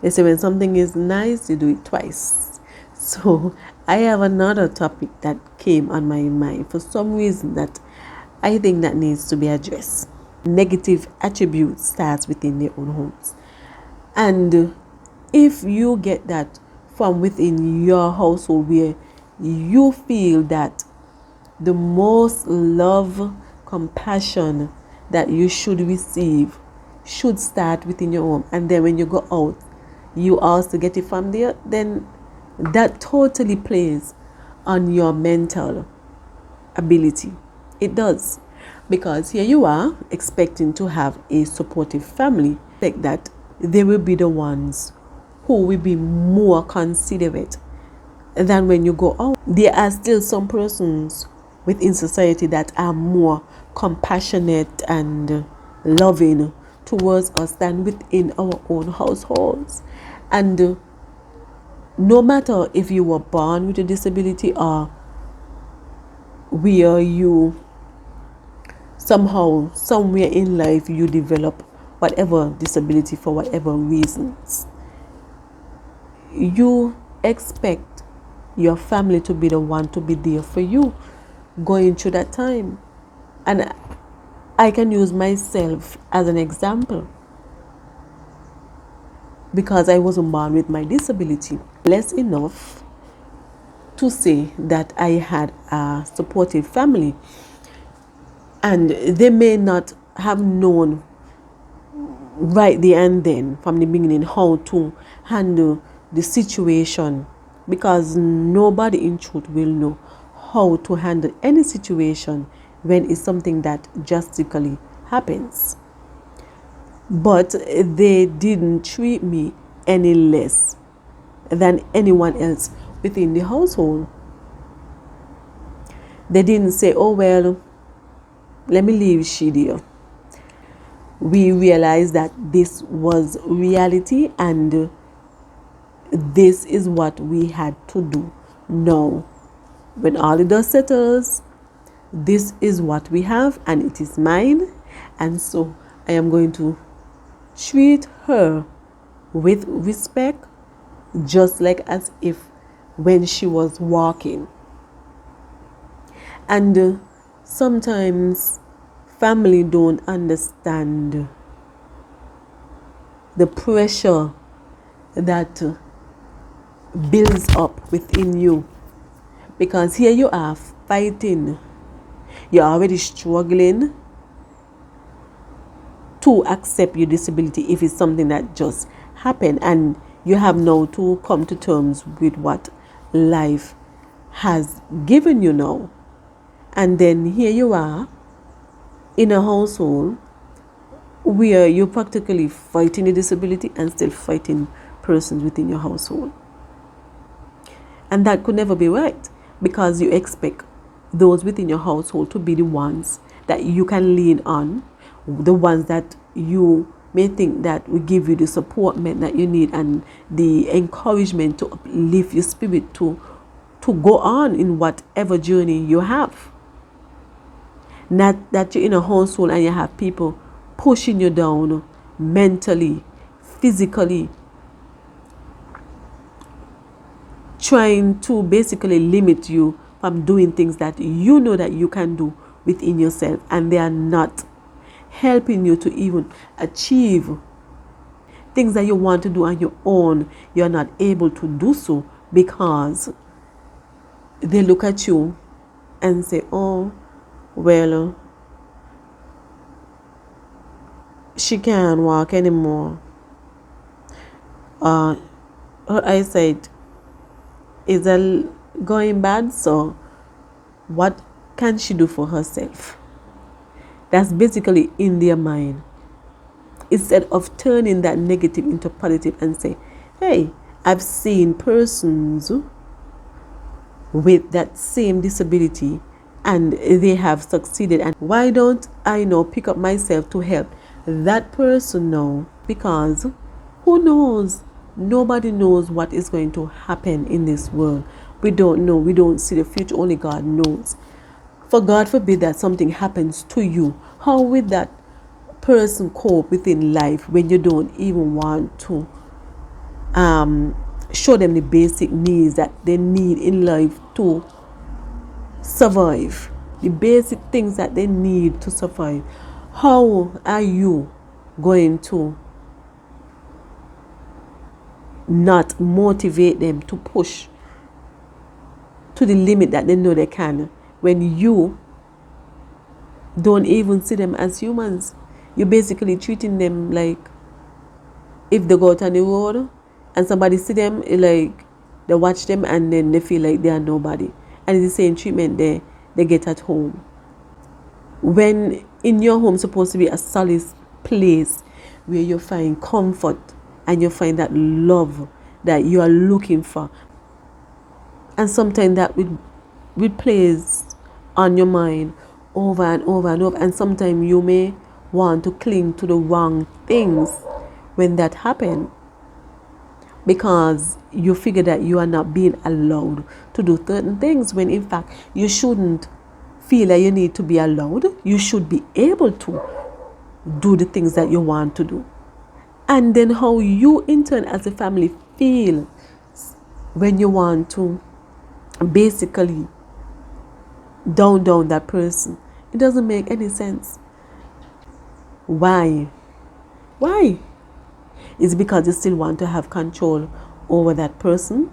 They say when something is nice, you do it twice. So I have another topic that came on my mind for some reason that I think that needs to be addressed. Negative attributes starts within their own homes. And if you get that from within your household where you feel that the most love, compassion that you should receive should start within your home, and then when you go out, you also get it from there, then that totally plays on your mental ability. It does. Because here you are expecting to have a supportive family, like that they will be the ones who will be more considerate than when you go out. There are still some persons within society that are more compassionate and loving towards us than within our own households. And no matter if you were born with a disability or where you somehow, somewhere in life, you develop whatever disability for whatever reasons, you expect your family to be the one to be there for you going through that time. And I can use myself as an example because I wasn't born with my disability. Less enough to say that I had a supportive family, and they may not have known right there and then from the beginning how to handle the situation, because nobody in truth will know how to handle any situation when it's something that drastically happens. But they didn't treat me any less than anyone else within the household. They didn't say, oh well, let me leave she there. We realized that this was reality and this is what we had to do. Now, when all the dust settles, this is what we have and it is mine, and so I am going to treat her with respect, just like as if when she was walking. And sometimes family don't understand the pressure that builds up within you, because here you are fighting, you're already struggling to accept your disability if it's something that just happened, and you have now to come to terms with what life has given you now. And then here you are in a household where you're practically fighting a disability and still fighting persons within your household. And that could never be right, because you expect those within your household to be the ones that you can lean on, the ones that you may think that will give you the support that you need and the encouragement to uplift your spirit to go on in whatever journey you have. Not that you're in a household and you have people pushing you down mentally, physically, trying to basically limit you from doing things that you know that you can do within yourself, and they are not helping you to even achieve things that you want to do on your own. You're not able to do so because they look at you and say, oh well, she can't walk anymore, her eyesight is going bad, so what can she do for herself? That's basically in their mind, instead of turning that negative into positive and say, hey, I've seen persons with that same disability and they have succeeded, and why don't I now pick up myself to help that person now? Because who knows? Nobody knows what is going to happen in this world. We don't know. We don't see the future. Only God knows. For God forbid that something happens to you. How will that person cope within life when you don't even want to show them the basic needs that they need in life to survive, the basic things that they need to survive. How are you going to not motivate them to push to the limit that they know they can when you don't even see them as humans? You're basically treating them like, if they go out on the road and somebody see them, like they watch them and then they feel like they are nobody. And it's the same treatment they get at home. When in your home supposed to be a solid place where you find comfort and you find that love that you are looking for. And sometimes that will plays on your mind over and over and over. And sometimes you may want to cling to the wrong things when that happens, because you figure that you are not being allowed to do certain things, when in fact you shouldn't feel that you need to be allowed. You should be able to do the things that you want to do. And then how you in turn as a family feel when you want to basically down that person, it doesn't make any sense. Why? Is it because you still want to have control over that person?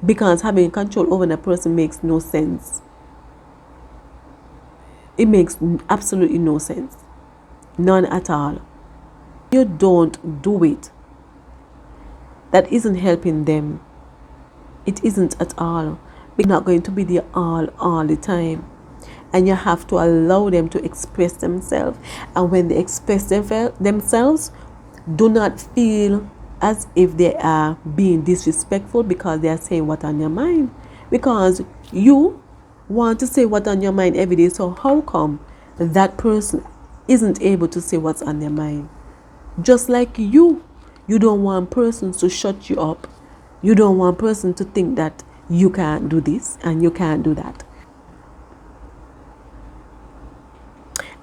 Because having control over that person makes no sense. It makes absolutely no sense. None at all. You don't do it. That isn't helping them. It isn't at all. They're not going to be there all the time. And you have to allow them to express themselves. And when they express themselves, do not feel as if they are being disrespectful because they are saying what's on your mind. Because you want to say what's on your mind every day. So how come that person isn't able to say what's on their mind? Just like you don't want persons to shut you up. You don't want person to think that you can't do this and you can't do that.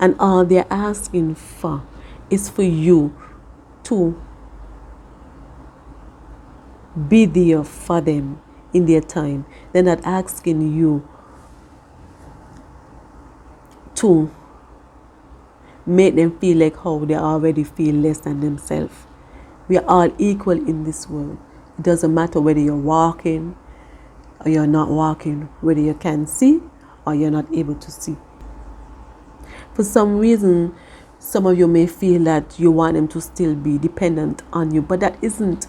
And all they're asking for is for you to be there for them in their time. They're not asking you to make them feel like how they already feel less than themselves. We are all equal in this world. It doesn't matter whether you're walking or you're not walking, whether you can see or you're not able to see. For some reason, some of you may feel that you want them to still be dependent on you, but that isn't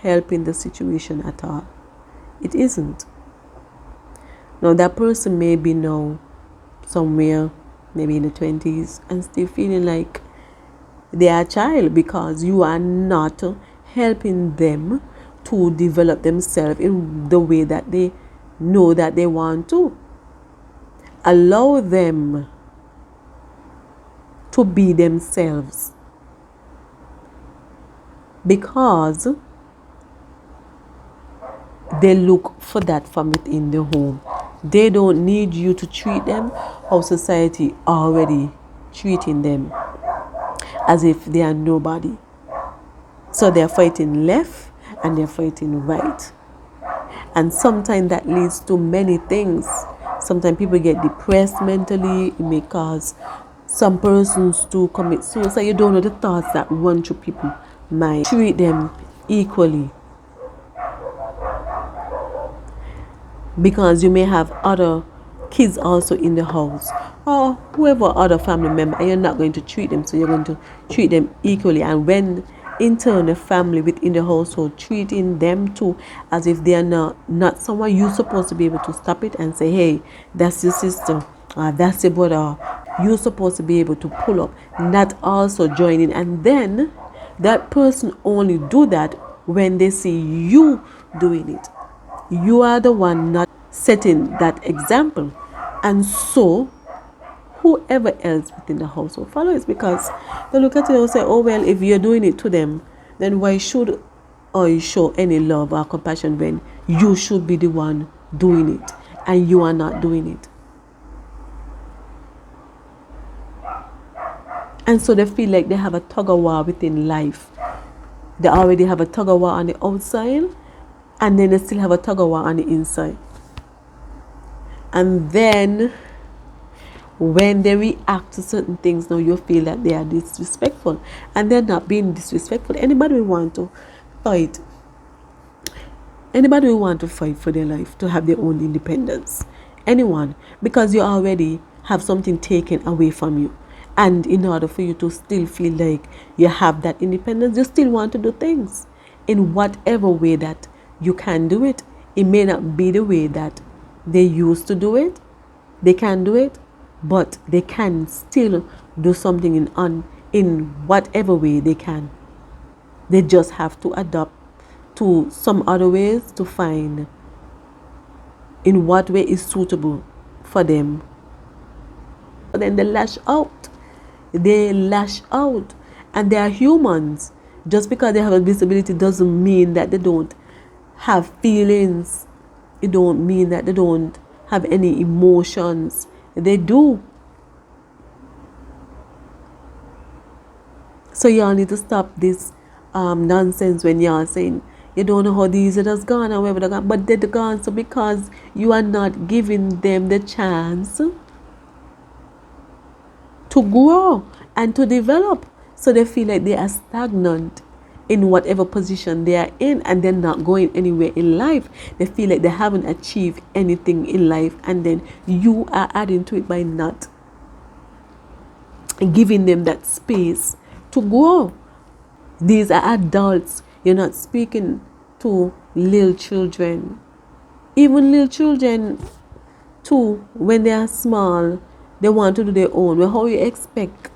helping the situation at all. It isn't. Now that person may be now somewhere, maybe in the 20s, and still feeling like they are a child because you are not helping them to develop themselves in the way that they know that they want to. Allow them to be themselves, because they look for that from within the home. They don't need you to treat them how society already treating them, as if they are nobody. So they're fighting left and they're fighting right. And sometimes that leads to many things. Sometimes people get depressed mentally. It may cause some persons to commit suicide. You don't know the thoughts that run through people's mind. Treat them equally, because you may have other kids also in the house, or whoever other family member, and you're not going to treat them, so you're going to treat them equally. And when in turn the family within the household treating them too as if they are not someone, you're supposed to be able to stop it and say, hey, that's your sister, that's your brother. You're supposed to be able to pull up, not also join in. And then that person only do that when they see you doing it. You are the one not setting that example, and so whoever else within the household follow it, because they look at it and say, oh well, if you're doing it to them, then why should I show any love or compassion when you should be the one doing it and you are not doing it? And so they feel like they have a tug of war within life. They already have a tug of war on the outside, and then they still have a tug of war on the inside. And then when they react to certain things, now you feel that they are disrespectful, and they're not being disrespectful. Anybody will want to fight. Anybody will want to fight for their life, to have their own independence. Anyone, because you already have something taken away from you. And in order for you to still feel like you have that independence, you still want to do things in whatever way that you can do it. It may not be the way that they used to do it. They can do it, but they can still do something in whatever way they can. They just have to adapt to some other ways to find in what way is suitable for them. But then they lash out. They lash out. And they are humans. Just because they have a disability doesn't mean that they don't have feelings. It don't mean that they don't have any emotions. They do. So y'all need to stop this nonsense when y'all saying you don't know how these are gone and wherever they're gone. But they're gone so because you are not giving them the chance to grow and to develop. So they feel like they are stagnant in whatever position they are in, and they're not going anywhere in life. They feel like they haven't achieved anything in life, and then you are adding to it by not giving them that space to grow. These are adults. You're not speaking to little children. Even little children too, when they are small, they want to do their own. Well, how you expect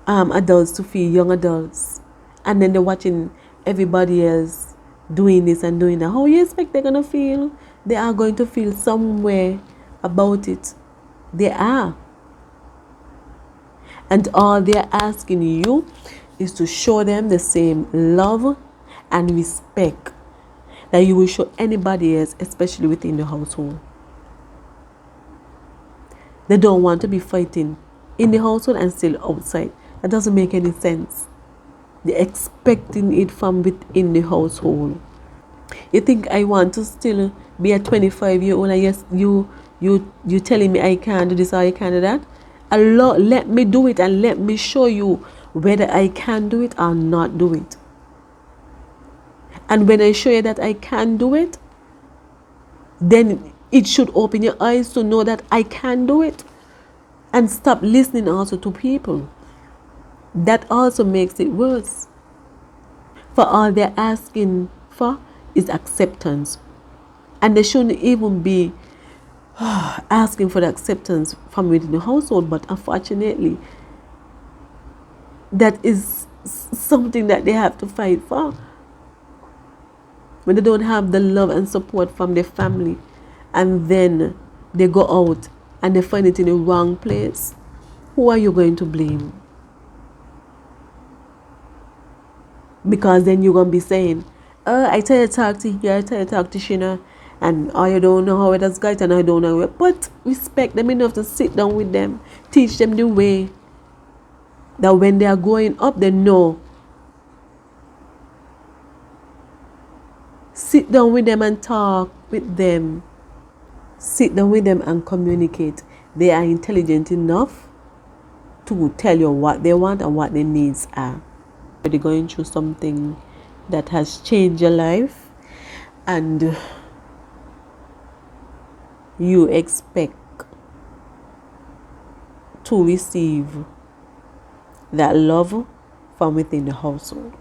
adults to feel, young adults, and then they're watching everybody else doing this and doing that? How you expect they're gonna feel? They are going to feel somewhere about it. They are. And all they're asking you is to show them the same love and respect that you will show anybody else, especially within the household. They don't want to be fighting in the household and still outside. That doesn't make any sense. They're expecting it from within the household. You think I want to still be a 25-year-old and yes, you telling me I can't do this or I can't do that? Allah, let me do it and let me show you whether I can do it or not do it. And when I show you that I can do it, then it should open your eyes to know that I can do it. And stop listening also to people. That also makes it worse. For all they're asking for is acceptance. And they shouldn't even be asking for the acceptance from within the household, but unfortunately, that is something that they have to fight for. When they don't have the love and support from their family, and then they go out and they find it in the wrong place, who are you going to blame? Because then you're going to be saying, I tell you to talk to here, I tell you to talk to Shina, and you don't know how it has got, and I don't know. But respect them enough to sit down with them, teach them the way that when they are growing up, they know. Sit down with them and talk with them. Sit down with them and communicate. They are intelligent enough to tell you what they want and what their needs are. They're going through something that has changed your life, and you expect to receive that love from within the household.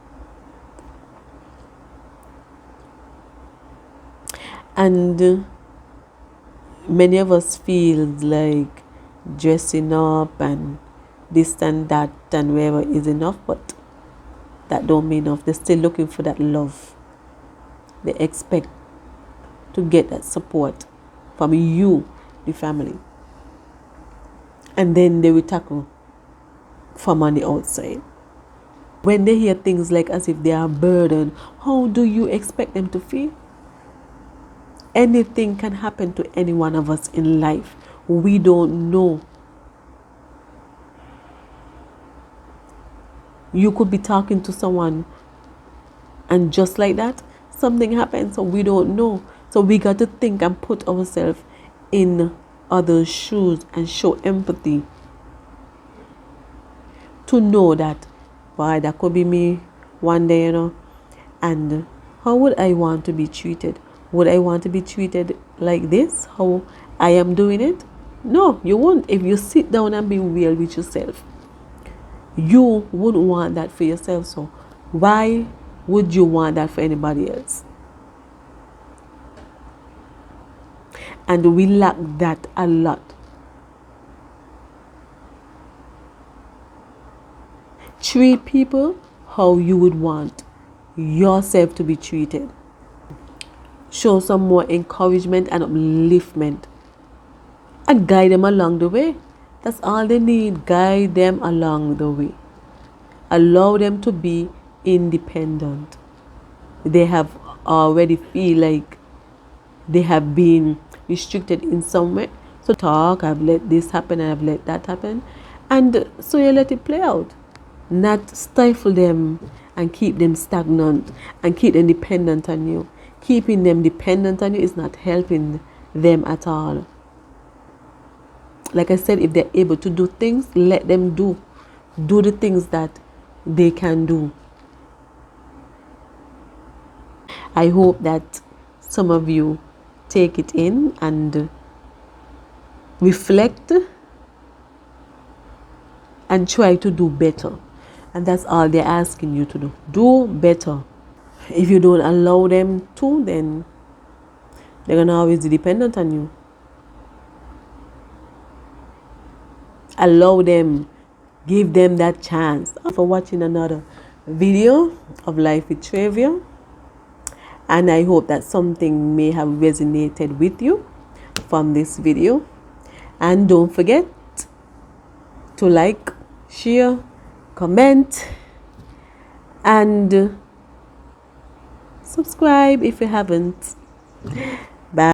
And many of us feel like dressing up and this and that and wherever is enough, but that don't mean enough. They're still looking for that love. They expect to get that support from you, the family. And then they will tackle from on the outside. When they hear things like as if they are burdened, how do you expect them to feel? Anything can happen to any one of us in life. We don't know You could be talking to someone and just like that, something happens, so we don't know. So we got to think and put ourselves in others' shoes and show empathy to know that, why, that could be me one day, and how would I want to be treated? Would I want to be treated like this, how I am doing it? No, you won't. If you sit down and be real with yourself, you wouldn't want that for yourself. So why would you want that for anybody else? And we lack that a lot. Treat people how you would want yourself to be treated. Show some more encouragement and upliftment. And guide them along the way. That's all they need. Guide them along the way. Allow them to be independent. They have already feel like they have been restricted in some way. So talk, I've let this happen and I've let that happen. And so you let it play out. Not stifle them and keep them stagnant and keep them dependent on you. Keeping them dependent on you is not helping them at all. Like I said, if they're able to do things, let them do. Do the things that they can do. I hope that some of you take it in and reflect and try to do better. And that's all they're asking you to do. Do better. If you don't allow them to, then they're going to always be dependent on you. Allow them. Give them that chance. For watching another video of Life with Trivia. And I hope that something may have resonated with you from this video. And don't forget to like, share, comment, and subscribe if you haven't. Bye.